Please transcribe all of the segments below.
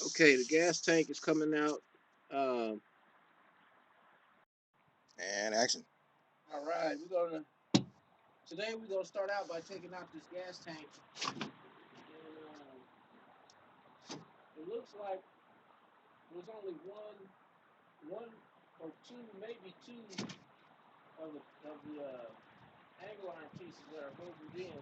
Okay, the gas tank is coming out. And action. All right, today we're gonna start out by taking out this gas tank. And, it looks like there's only one or two, maybe two of the angle iron pieces that are holding it in.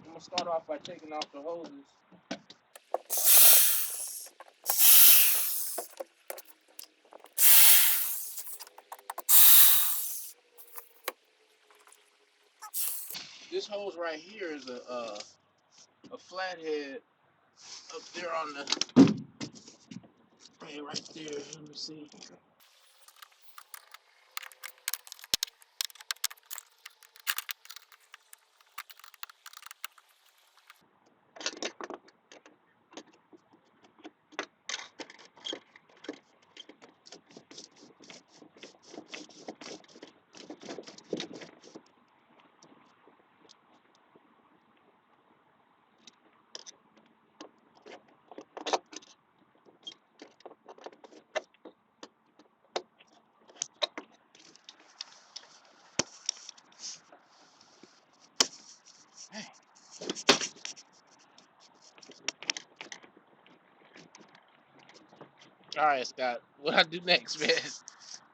I'm gonna start off by taking off the hoses. This hose right here is a flathead up there on the right there. Let me see. Hey. All right, Scott. What I do next, man?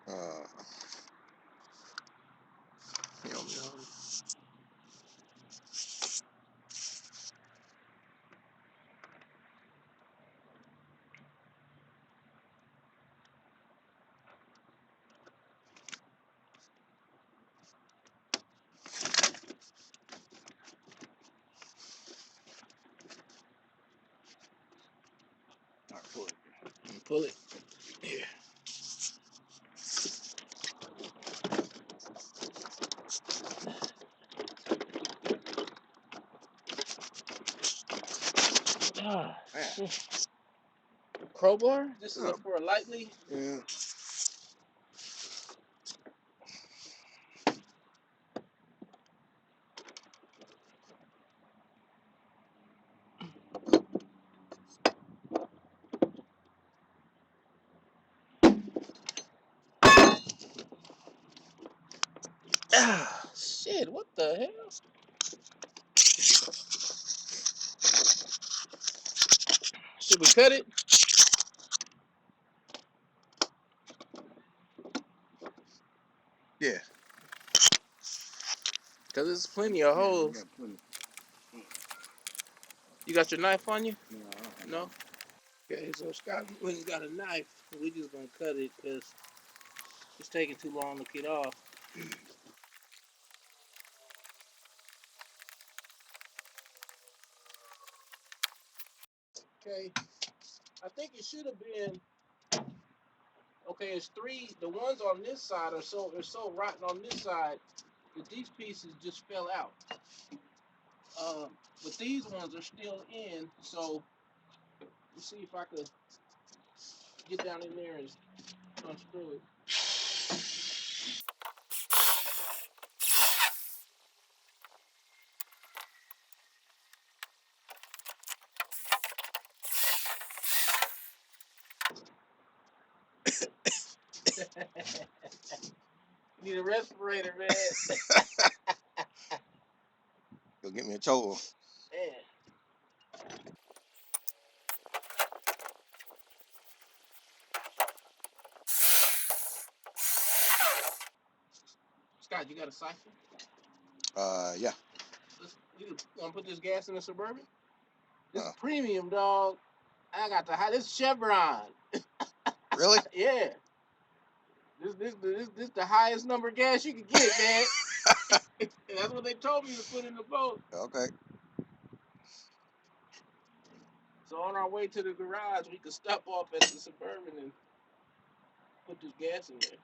Uh, you know, All right, pull it. Pull it. Here. Ah, shit. Crowbar? This is for a lightly. yeah. Ah, shit. What the hell? Should we cut it? Yeah. Cause there's plenty of holes. Got plenty. You got your knife on you? No. No. Okay, so Scott went and got a knife. We just gonna cut it because it's taking too long to get off. Okay, I think it should have been. Okay, it's three. The ones on this side are so rotten on this side that these pieces just fell out. But these ones are still in. So let's see if I could get down in there and unscrew it. Need a respirator, man. Go get me a choker. Man. Scott, you got a siphon? Yeah. You gonna put this gas in the Suburban? This is premium, dog. I got this Chevron. Really? Yeah. This the highest number of gas you can get, man. That's what they told me to put in the boat. Okay. So on our way to the garage, we could stop off at the Suburban and put this gas in there.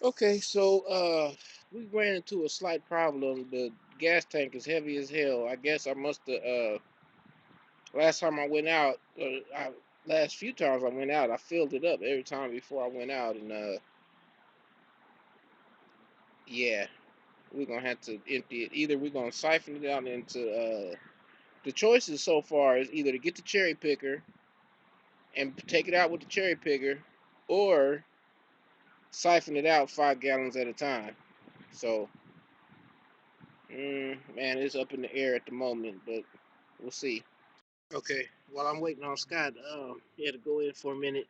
Okay, so we ran into a slight problem. The gas tank is heavy as hell. I guess I must have last time I went out, last few times I went out, I filled it up every time before I went out, and yeah, we're gonna have to empty it. Either we're gonna siphon it out into the choices so far is either to get the cherry picker and take it out with the cherry picker, or siphon it out 5 gallons at a time. So, man, it's up in the air at the moment, but we'll see. Okay, while I'm waiting on Scott, to go in for a minute.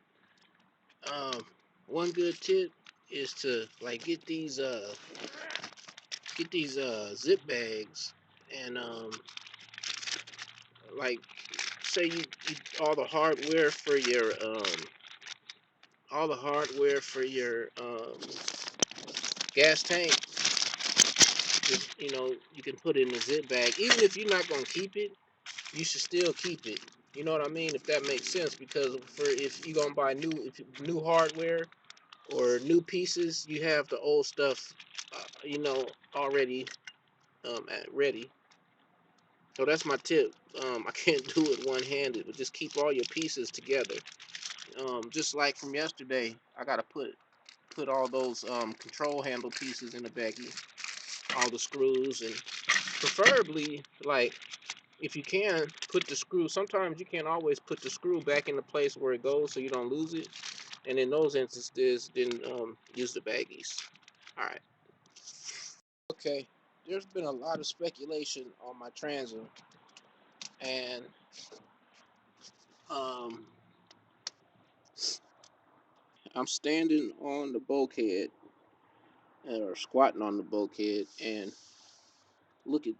Um, one good tip is to like get these zip bags, and like say you all the hardware for your gas tank. Just, you can put it in a zip bag. Even if you're not gonna keep it, you should still keep it. You know what I mean? If that makes sense, because if you're gonna buy new hardware or new pieces, you have the old stuff, already ready. So that's my tip. I can't do it one-handed, but just keep all your pieces together. Just like from yesterday, I gotta put all those control handle pieces in the baggie, all the screws, and preferably, like, if you can put the screw. Sometimes you can't always put the screw back in the place where it goes, so you don't lose it. And in those instances, then use the baggies. All right. Okay. There's been a lot of speculation on my transom, and um, I'm standing on the bulkhead, or squatting on the bulkhead, and look at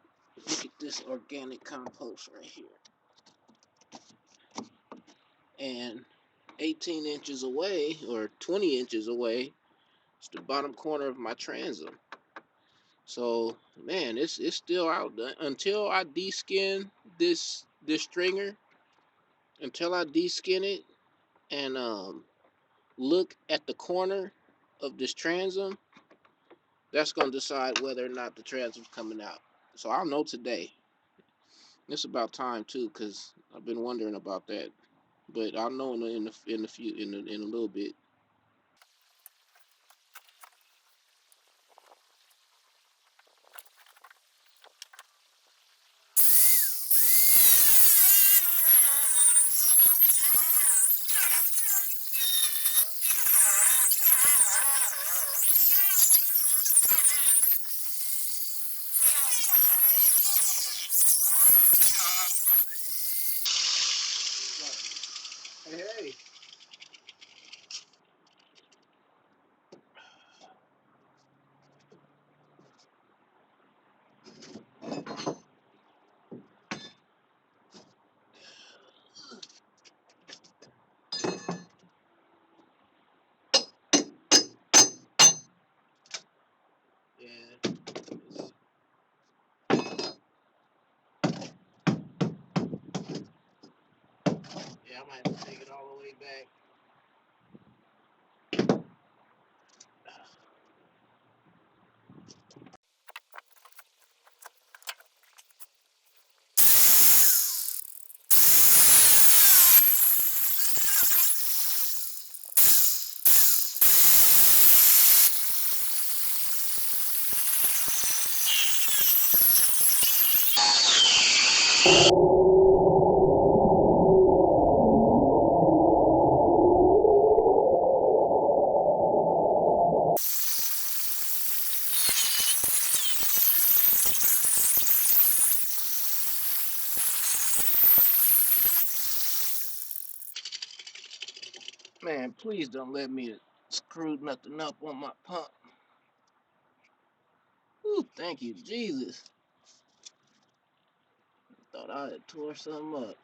this organic compost right here. And 18 inches away, or 20 inches away, is the bottom corner of my transom. So, man, it's still out there. Until I deskin this stringer, until I deskin it and look at the corner of this transom, that's gonna decide whether or not the transom's coming out. So I'll know today. It's about time too, cause I've been wondering about that. But I'll know in a little bit. Hey, hey. Yeah. Yeah, I might have to take it all the way back. Man, please don't let me screw nothing up on my pump. Ooh, thank you, Jesus. Thought I had tore something up.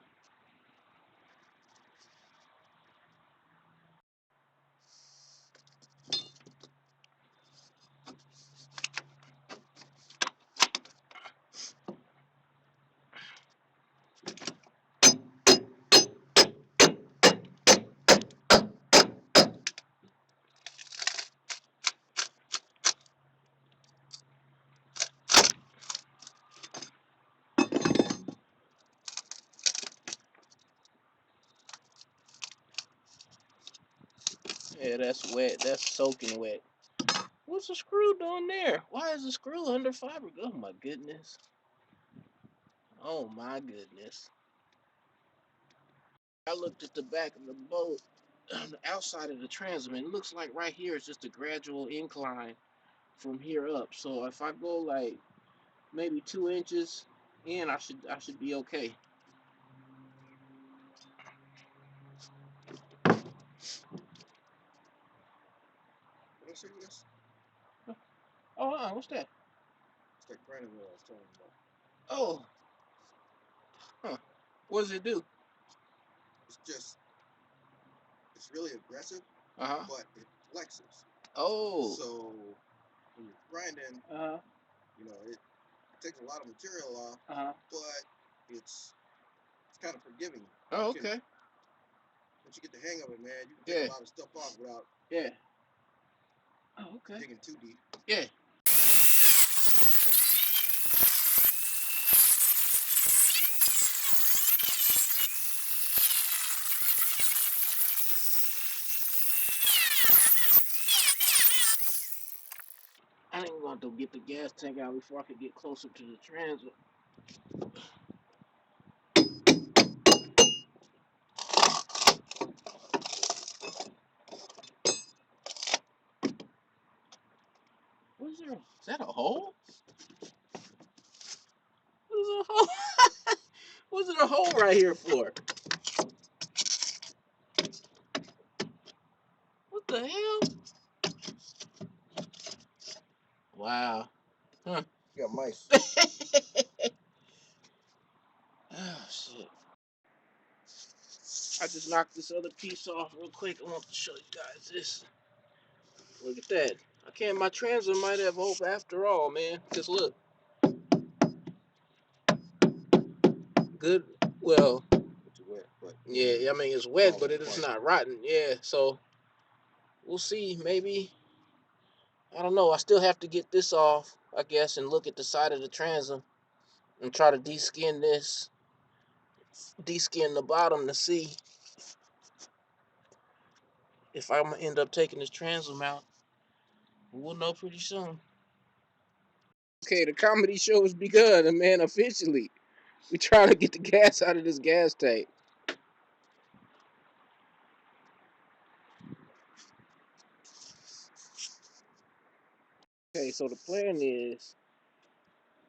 Yeah, that's wet. That's soaking wet. What's the screw doing there? Why is the screw under fiber? Oh my goodness. Oh my goodness. I looked at the back of the boat, the outside of the transom, and it looks like right here is just a gradual incline from here up. So if I go like maybe 2 inches in, I should be okay. Wanna see this? Oh, what's that? It's that granite wheel I was telling you about. Oh, huh. What does it do? It's really aggressive, Uh huh. but it flexes. Oh. So when you're grinding, Uh huh. it takes a lot of material off, Uh huh. but it's kind of forgiving. Oh, You can okay. Once you get the hang of it, man, you can take Yeah. a lot of stuff off without Yeah. Oh, okay. digging too deep. Yeah. I ain't going to get the gas tank out before I could get closer to the transom. What is there? Is that a hole? What is a hole? What's it a hole right here for? What the hell? Wow. Huh. You got mice. Oh shit. I just knocked this other piece off real quick. I want to show you guys this. Look at that. My transom might have hope after all, man. Just look. Good. Well, It's wet, but yeah, I mean, it's wet, but falling it is apart. not rotten. Yeah, so we'll see. Maybe, I don't know. I still have to get this off, I guess, and look at the side of the transom and try to deskin the bottom to see if I'm gonna end up taking this transom out. We'll know pretty soon. Okay, the comedy show has begun, man, officially. We trying to get the gas out of this gas tank. Okay, so the plan is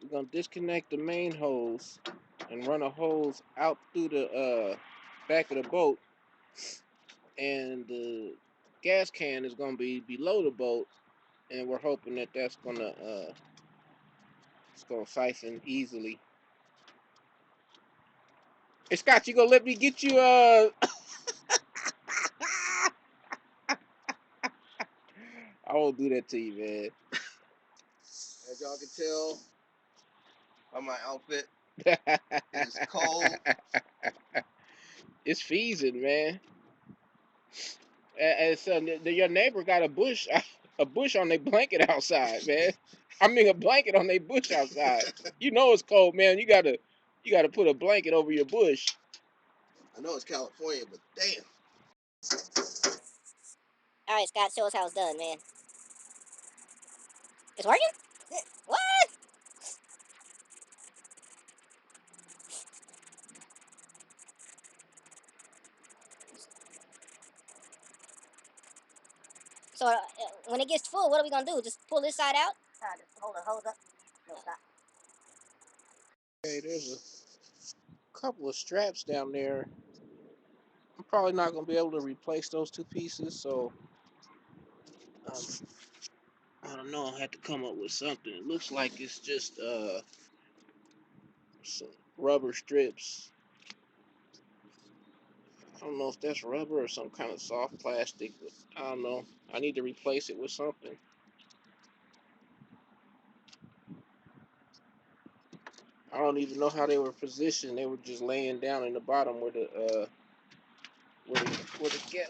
we're gonna disconnect the main hose and run a hose out through the back of the boat, and the gas can is gonna be below the boat, and we're hoping that that's gonna it's gonna siphon easily. Hey Scott, you gonna let me get you I won't do that to you, man. As y'all can tell by my outfit, it is cold. It's freezing, man. And so your neighbor got a bush on their blanket outside, man. I mean, a blanket on their bush outside. You know it's cold, man. You gotta put a blanket over your bush. I know it's California, but damn. All right, Scott, show us how it's done, man. It's working? Yeah. What? So when it gets full, what are we gonna do? Just pull this side out? Just hold the hose up. No, stop. Okay, there's a couple of straps down there. I'm probably not gonna be able to replace those two pieces, so um, I don't know. I had to come up with something. It looks like it's just some rubber strips. I don't know if that's rubber or some kind of soft plastic, but I don't know. I need to replace it with something. I don't even know how they were positioned. They were just laying down in the bottom where the gas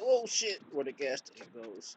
where the gas tank goes.